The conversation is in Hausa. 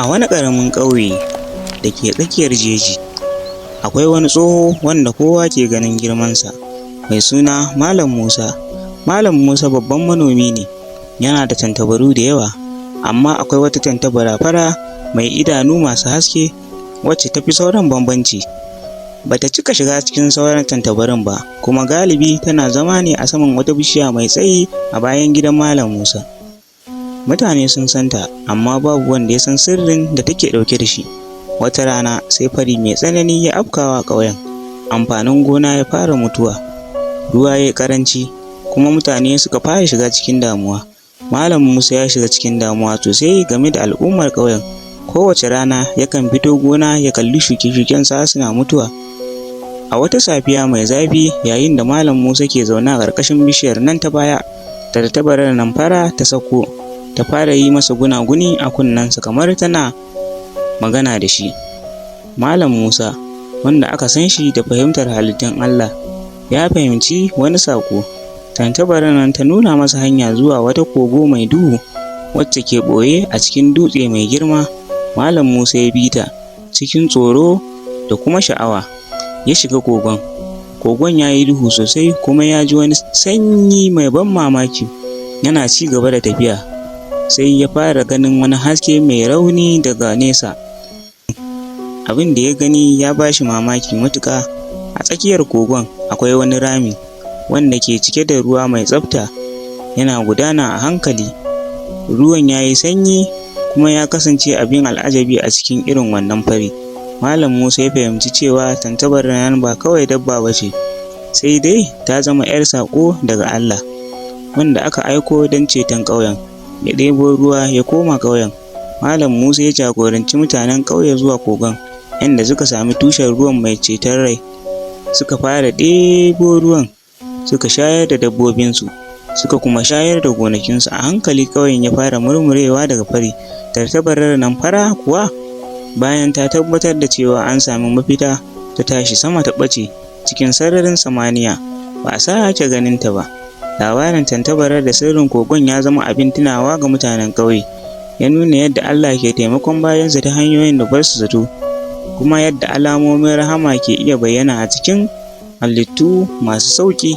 A wani ƙaramin ƙauye da ke tsakiyar jeji, akwai wani tsoho wanda kowa ke ganin girmansa, mai suna Malam Musa. Malam Musa babban manomi ne, yana da tantabaru da yawa, amma akwai wata tantabara fara mai idanu masu haske wacce ta fi sauran bambanci. Bata cika shiga cikin sauran tantabarun ba, kuma galibi tana zama ne a saman wata bishiya mai tsayi a bayan gidan Malam Musa. Mutane sun santa, amma babu wanda ya san sirrin da take ɗauke da shi. Wata rana sai fari mai tsanani ya afkawa ƙauyen. Amfanin gona ya fara mutuwa, ruwa ya yi ƙaranci, kuma mutane suka fara shiga cikin damuwa. Malam Musa ya shiga cikin damuwa sosai game da al'ummar ƙauyen. Kowace rana yakan fito gona ya kalli shuke-shukensa suna mutuwa. A wata safiya mai zafi, yayin da Malam Musa ke zaune a ƙarƙashin bishiyar nan ta baya, tantabarar nan fara ta sauko, ta fara yi masa gunaguni a kunnensa kamar tana magana da shi. Malam Musa, wanda aka san shi da fahimtar halittun Allah, ya fahimci wani saƙo. Tantabarar nan ta nuna masa hanya zuwa wata kogo mai duhu wacce ke ɓoye a cikin dutse mai girma. Malam Musa ya bi ta cikin tsoro da kuma sha'awa. Ya shiga kogon. Kogon ya yi duhu sosai, kuma ya ji wani sanyi mai ban mamaki. Yana ci gaba da tafiya, sai ya fara ganin wani haske mai rauni daga nesa. Abin da ya gani ya ba shi mamaki matuƙa. A tsakiyar kogon akwai wani rami wanda ke cike da ruwa mai tsafta, yana gudana a hankali. Ruwan ya yi sanyi, kuma ya kasance abin al'ajabi a cikin irin wannan fari. Malam Musa ya fahimci cewa tantabarar nan ba kawai dabba ba ce, sai dai ta zama 'yar saƙo daga Allah, wanda aka aiko don ceton ƙauyen. Ya ɗebo ruwa ya koma ƙauyen. Malam Musa ya jagoranci mutanen ƙauye zuwa kogon, inda suka sami tushen ruwan mai ceton rai. Suka fara ɗebo ruwan, suka shayar da dabbobinsu, suka kuma shayar da gonakinsu. A hankali ƙauyen ya fara murmurewa daga fari. Tantabarar nan fara kuwa, bayan ta tabbatar da cewa an sami mafita, ta tashi sama ta ɓace cikin sararin samaniya. Ba a sake ganin ta ba. Labarin tantabarar da sirrin kogon ya zama abin tunawa ga mutanen ƙauye. Ya nuna yadda Allah ke taimakon bayansa ta hanyoyin da ba su zato, kuma yadda alamomin rahama ke iya bayyana a cikin halittu masu sauƙi.